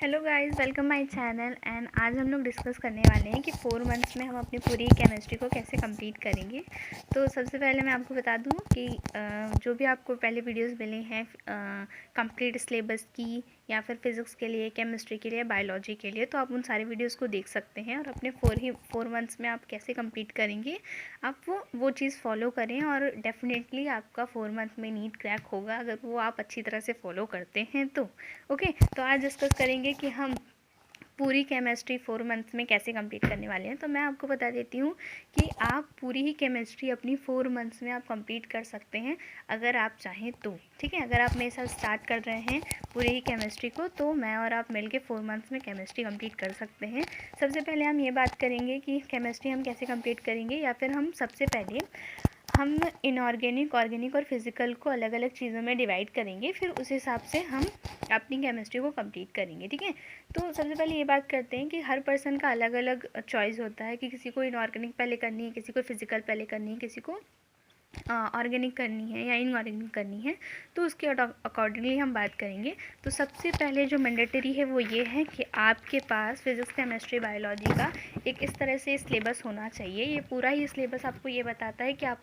Hello guys, welcome my channel. And आज हम लोग डिस्कस करने वाले हैं कि 4 मंथ्स में हम अपनी पूरी केमिस्ट्री को कैसे कंप्लीट करेंगे। तो सबसे पहले मैं आपको बता दूं कि जो भी आपको पहले वीडियोस मिले हैं कंप्लीट सिलेबस की या फिर फिज़िक्स के लिए, केमिस्ट्री के लिए, बायोलॉजी के लिए, तो आप उन सारे वीडियोस को देख सकते हैं और अपने 4 मंथ्स में आप कैसे कंप्लीट करेंगे आप वो चीज़ फॉलो करें और डेफिनेटली आपका 4 मंथ में नीट क्रैक होगा अगर वो आप अच्छी तरह से फॉलो करते हैं तो। ओके, तो आज डिस्कस करेंगे कि हम पूरी केमिस्ट्री 4 मंथ्स में कैसे कंप्लीट करने वाले हैं। तो मैं आपको बता देती हूँ कि आप पूरी ही केमिस्ट्री अपनी 4 मंथ्स में आप कंप्लीट कर सकते हैं अगर आप चाहें तो। ठीक है, अगर आप मेरे साथ स्टार्ट कर रहे हैं पूरी ही केमिस्ट्री को तो मैं और आप मिलके 4 मंथ्स में केमिस्ट्री कंप्लीट कर सकते हैं। सबसे पहले हम ये बात करेंगे कि केमिस्ट्री हम कैसे कंप्लीट करेंगे, या फिर हम सबसे पहले हम इनऑर्गेनिक, ऑर्गेनिक और फिज़िकल को अलग अलग चीज़ों में डिवाइड करेंगे, फिर उस हिसाब से हम अपनी केमिस्ट्री को कंप्लीट करेंगे। ठीक है, तो सबसे पहले ये बात करते हैं कि हर पर्सन का अलग अलग चॉइस होता है कि किसी को इनऑर्गेनिक पहले करनी है, किसी को फिज़िकल पहले करनी है, किसी को ऑर्गेनिक करनी है या इनऑर्गेनिक करनी है। तो उसके अकॉर्डिंगली हम बात करेंगे। तो सबसे पहले जो मैंडेटरी है वो ये है कि आपके पास फिज़िक्स, केमिस्ट्री, बायोलॉजी का एक इस तरह से सिलेबस होना चाहिए। ये पूरा ही सिलेबस आपको ये बताता है कि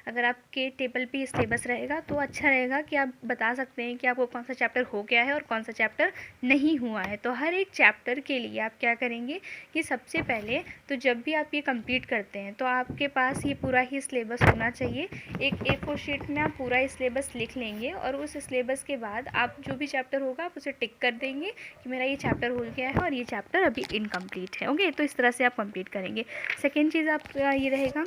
अगर आपके टेबल पे सिलेबस रहेगा तो अच्छा रहेगा कि आप बता सकते हैं कि आपको कौन सा चैप्टर हो गया है और कौन सा चैप्टर नहीं हुआ है। तो हर एक चैप्टर के लिए आप क्या करेंगे कि सबसे पहले तो जब भी आप ये कंप्लीट करते हैं तो आपके पास ये पूरा ही सिलेबस होना चाहिए। एक A4 शीट में आप पूरा सिलेबस लिख लेंगे और उस सिलेबस के बाद आप जो भी चैप्टर होगा आप उसे टिक कर देंगे कि मेरा ये चैप्टर हो गया है और ये चैप्टर अभी इनकम्प्लीट है। ओके, तो इस तरह से आप कंप्लीट करेंगे। सेकेंड चीज़ आपका ये रहेगा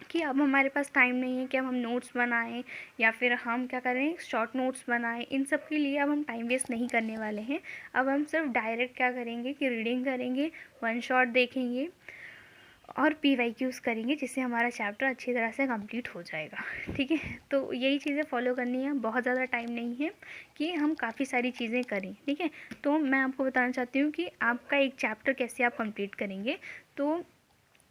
कि अब हमारे पास टाइम नहीं है कि अब हम नोट्स बनाएं या फिर हम क्या करें शॉर्ट नोट्स बनाएं। इन सब के लिए अब हम टाइम वेस्ट नहीं करने वाले हैं। अब हम सिर्फ डायरेक्ट क्या करेंगे कि रीडिंग करेंगे, वन शॉट देखेंगे और PYQs करेंगे, जिससे हमारा चैप्टर अच्छी तरह से कंप्लीट हो जाएगा। ठीक है, तो यही चीज़ें फॉलो करनी है। बहुत ज़्यादा टाइम नहीं है कि हम काफ़ी सारी चीज़ें करें। ठीक है, तो मैं आपको बताना चाहती हूँ कि आपका एक चैप्टर कैसे आप कंप्लीट करेंगे। तो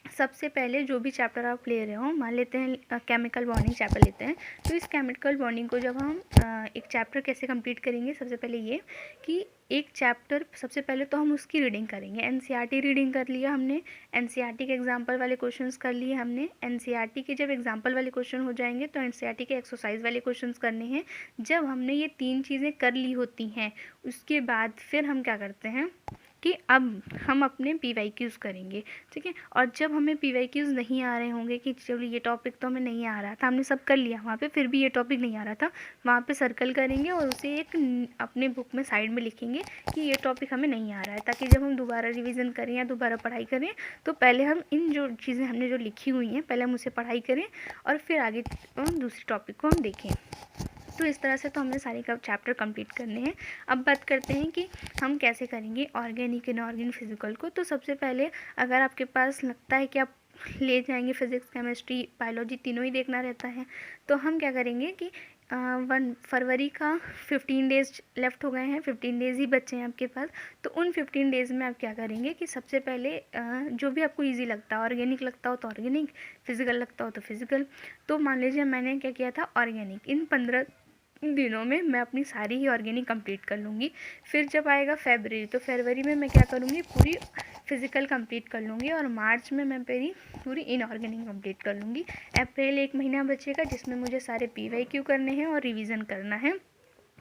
सबसे पहले जो भी चैप्टर आप ले रहे हो, मान लेते हैं केमिकल बॉन्डिंग चैप्टर लेते हैं। तो इस केमिकल बॉन्डिंग को जब हम एक चैप्टर कैसे कंप्लीट करेंगे, सबसे पहले ये कि एक चैप्टर सबसे पहले तो हम उसकी रीडिंग करेंगे। NCERT रीडिंग कर लिया हमने, NCERT के एग्जाम्पल वाले क्वेश्चंस कर लिए हमने। NCERT के जब एग्जाम्पल वाले क्वेश्चन हो जाएंगे तो NCERT के एक्सरसाइज वाले क्वेश्चंस करने हैं। जब हमने ये 3 चीज़ें कर ली होती हैं उसके बाद फिर हम क्या करते हैं कि अब हम अपने PYQs करेंगे। ठीक है, और जब हमें PYQs नहीं आ रहे होंगे कि चलो ये टॉपिक तो हमें नहीं आ रहा था, हमने सब कर लिया वहाँ पे, फिर भी ये टॉपिक नहीं आ रहा था, वहाँ पे सर्कल करेंगे और उसे एक अपने बुक में साइड में लिखेंगे कि ये टॉपिक हमें नहीं आ रहा है, ताकि जब हम दोबारा रिवीजन करें या दोबारा पढ़ाई करें तो पहले हम इन जो चीज़ें हमने जो लिखी हुई हैं पहले हम उसे पढ़ाई करें और फिर आगे दूसरे टॉपिक को हम देखें। तो इस तरह से तो हमें सारे का चैप्टर कंप्लीट करने हैं। अब बात करते हैं कि हम कैसे करेंगे ऑर्गेनिक, इनऑर्गेनिक, फिज़िकल को। तो सबसे पहले अगर आपके पास लगता है कि आप ले जाएंगे फिज़िक्स, केमिस्ट्री, बायोलॉजी तीनों ही देखना रहता है, तो हम क्या करेंगे कि 1 फरवरी का 15 डेज़ लेफ़्ट हो गए हैं, 15 डेज़ ही बचे हैं आपके पास। तो उन 15 डेज़ में आप क्या करेंगे कि सबसे पहले जो भी आपको ईजी लगता है, ऑर्गेनिक लगता हो तो ऑर्गेनिक, फ़िज़िकल लगता हो तो फिज़िकल। तो मान लीजिए मैंने क्या किया था, ऑर्गेनिक इन 15 दिनों में मैं अपनी सारी ही ऑर्गेनिक कंप्लीट कर लूँगी। फिर जब आएगा फरवरी, तो फरवरी में मैं क्या करूँगी, पूरी फिज़िकल कंप्लीट कर लूँगी और मार्च में मैं मेरी पूरी इनऑर्गेनिक कंप्लीट कर लूँगी। अप्रैल 1 महीना बचेगा जिसमें मुझे सारे PYQ करने हैं और रिवीजन करना है,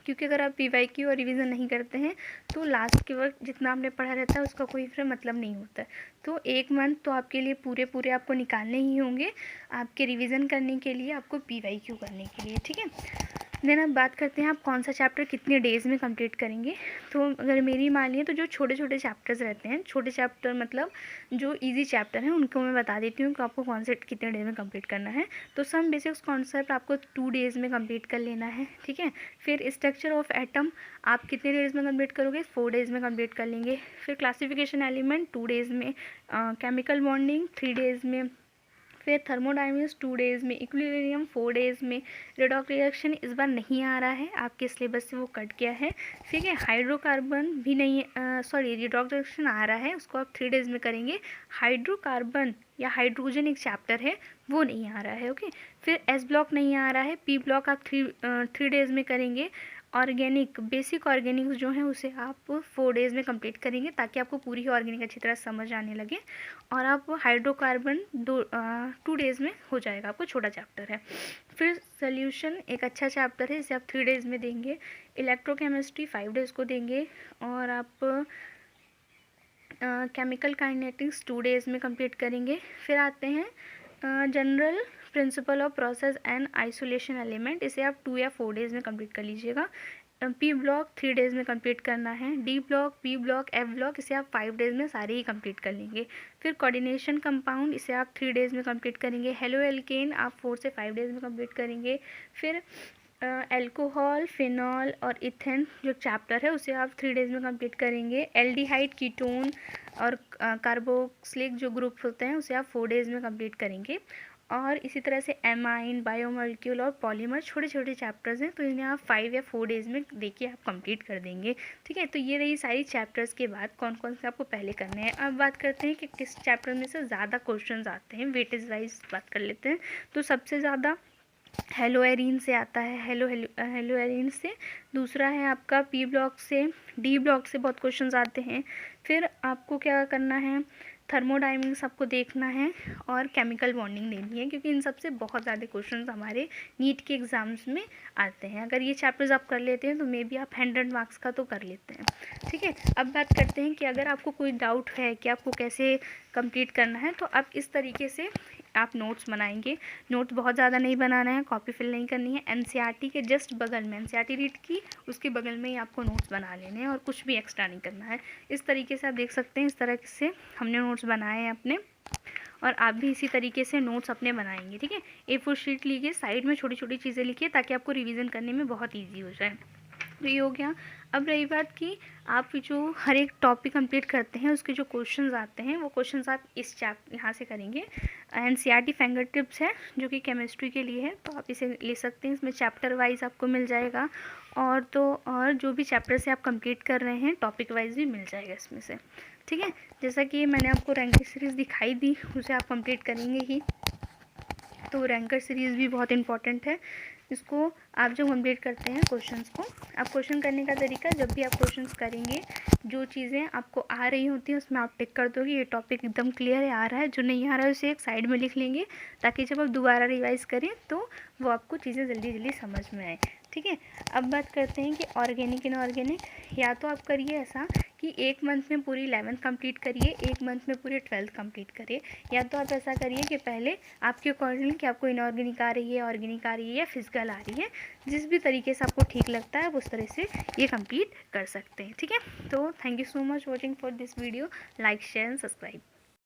क्योंकि अगर आप PYQ और रिवीजन नहीं करते हैं तो लास्ट के वक्त जितना आपने पढ़ा रहता है उसका कोई फिर मतलब नहीं होता है। तो 1 मंथ तो आपके लिए पूरे आपको निकालने ही होंगे आपके रिवीजन करने के लिए, आपको PYQ करने के लिए। ठीक है, देन अब बात करते हैं आप कौन सा चैप्टर कितने डेज़ में कंप्लीट करेंगे। तो अगर मेरी मान लिया तो जो छोटे छोटे चैप्टर्स रहते हैं, छोटे चैप्टर मतलब जो इजी चैप्टर हैं, उनको मैं बता देती हूँ कि आपको कौन से कितने डेज में कंप्लीट करना है। तो सम बेसिक्स कॉन्सेप्ट आपको 2 डेज़ में कंप्लीट कर लेना है। ठीक है, फिर स्ट्रक्चर ऑफ एटम आप कितने डेज़ में कंप्लीट करोगे, 4 डेज़ में कंप्लीट कर लेंगे। फिर क्लासिफिकेशन एलिमेंट 2 डेज़ में, केमिकल बॉन्डिंग 3 डेज़ में, फिर थर्मोडायनेमिक्स 2 डेज़ में, इक्विलिब्रियम 4 डेज़ में, रेडॉक्स रिएक्शन इस बार नहीं आ रहा है, आपके सिलेबस से वो कट गया है। ठीक है, हाइड्रोकार्बन भी नहीं, सॉरी रेडॉक्स रिएक्शन आ रहा है, उसको आप 3 डेज़ में करेंगे। हाइड्रोकार्बन या हाइड्रोजन एक चैप्टर है वो नहीं आ रहा है। ओके, फिर S ब्लॉक नहीं आ रहा है, P ब्लॉक आप 3 डेज़ में करेंगे ऑर्गेनिक, बेसिक ऑर्गेनिक्स जो हैं उसे आप 4 डेज़ में कंप्लीट करेंगे, ताकि आपको पूरी ऑर्गेनिक अच्छी तरह समझ आने लगे। और आप हाइड्रोकार्बन 2 डेज़ में हो जाएगा, आपको छोटा चैप्टर है। फिर सोल्यूशन एक अच्छा चैप्टर है, इसे आप 3 डेज़ में देंगे। इलेक्ट्रोकेमिस्ट्री 5 डेज़ को देंगे। और आप केमिकल काइनेटिक्स 2 डेज़ में कंप्लीट करेंगे। फिर आते हैं general principle of process and isolation element, इसे आप 2 या 4 डेज़ में कंप्लीट कर लीजिएगा। पी ब्लॉक 3 डेज़ में कंप्लीट करना है। D block, P block, F block, इसे आप 5 डेज़ में सारे ही कंप्लीट कर लेंगे। फिर कोऑर्डिनेशन कंपाउंड, इसे आप 3 डेज़ में कंप्लीट करेंगे। हेलो एल्केन आप 4 से 5 डेज़ में कंप्लीट करेंगे। फिर एल्कोहल, फिनॉल और इथेन जो चैप्टर है उसे आप 3 डेज़ में कंप्लीट करेंगे। एल्डिहाइड, कीटोन और कार्बोक्सिलिक जो ग्रुप होते हैं उसे आप 4 डेज़ में कंप्लीट करेंगे। और इसी तरह से एमाइन, बायोमोलिक्यूल और पॉलीमर छोटे छोटे चैप्टर्स हैं, तो इन्हें आप 5 या 4 डेज़ में देखिए आप कंप्लीट कर देंगे। ठीक है, तो ये रही सारी चैप्टर्स के बाद कौन कौन से आपको पहले करने हैं। अब बात करते हैं कि किस चैप्टर में से ज़्यादा क्वेश्चंस आते हैं, वेटेज वाइज बात कर लेते हैं। तो सबसे ज़्यादा हेलो एरीन से आता है, हेलो एरीन से। दूसरा है आपका पी ब्लॉक से। डी ब्लॉक से बहुत क्वेश्चंस आते हैं। फिर आपको क्या करना है, थर्मोडायनेमिक्स आपको देखना है और केमिकल बॉन्डिंग देनी है, क्योंकि इन सब से बहुत ज़्यादा क्वेश्चंस हमारे नीट के एग्ज़ाम्स में आते हैं। अगर ये चैप्टर्स आप कर लेते हैं तो मे बी आप 100 मार्क्स का तो कर लेते हैं। ठीक है, अब बात करते हैं कि अगर आपको कोई डाउट है कि आपको कैसे कंप्लीट करना है, तो आप इस तरीके से आप नोट्स बनाएंगे। नोट्स बहुत ज़्यादा नहीं बनाना है, कॉपी फिल नहीं करनी है। एनसीईआरटी के जस्ट बगल में एनसीईआरटी रीड की, उसके बगल में ही आपको नोट्स बना लेने हैं और कुछ भी एक्स्ट्रा नहीं करना है। इस तरीके से आप देख सकते हैं, इस तरह से हमने नोट्स बनाए हैं अपने, और आप भी इसी तरीके से नोट्स अपने बनाएंगे। ठीक है, A4 शीट लीजिए, साइड में छोटी छोटी चीज़ें लिखिए ताकि आपको रिवीजन करने में बहुत ईजी हो जाए। तो ये हो गया। अब रही बात कि आप जो हर एक टॉपिक कंप्लीट करते हैं उसके जो क्वेश्चंस आते हैं वो क्वेश्चंस आप इस यहाँ से करेंगे। एनसीईआरटी फिंगर टिप्स है जो कि केमिस्ट्री के लिए है, तो आप इसे ले सकते हैं। इसमें चैप्टर वाइज आपको मिल जाएगा, और जो भी चैप्टर से आप कंप्लीट कर रहे हैं टॉपिक वाइज भी मिल जाएगा इसमें से। ठीक है, जैसा कि मैंने आपको रैंकर सीरीज़ दिखाई दी, उसे आप कंप्लीट करेंगे ही। तो रैंकर सीरीज़ भी बहुत इंपॉर्टेंट है, इसको आप जब कंप्लीट करते हैं क्वेश्चंस को, आप क्वेश्चन करने का तरीका, जब भी आप क्वेश्चंस करेंगे जो चीज़ें आपको आ रही होती हैं उसमें आप टिक कर दोगे ये टॉपिक एकदम क्लियर है, आ रहा है। जो नहीं आ रहा है उसे एक साइड में लिख लेंगे, ताकि जब आप दोबारा रिवाइज़ करें तो वो आपको चीज़ें जल्दी जल्दी समझ में आए। ठीक है, अब बात करते हैं कि ऑर्गेनिक इनऑर्गेनिक। या तो आप करिए ऐसा कि 1 मंथ में पूरी 11th कंप्लीट करिए, 1 मंथ में पूरी 12th कंप्लीट करिए। या तो आप ऐसा करिए कि पहले आपके अकॉर्डिंग कि आपको इनऑर्गेनिक आ रही है, ऑर्गेनिक आ रही है या फिजिकल आ रही है, जिस भी तरीके से आपको ठीक लगता है उस तरह से ये कंप्लीट कर सकते हैं। ठीक है, तो thank you so much watching for this video. Like, share and subscribe.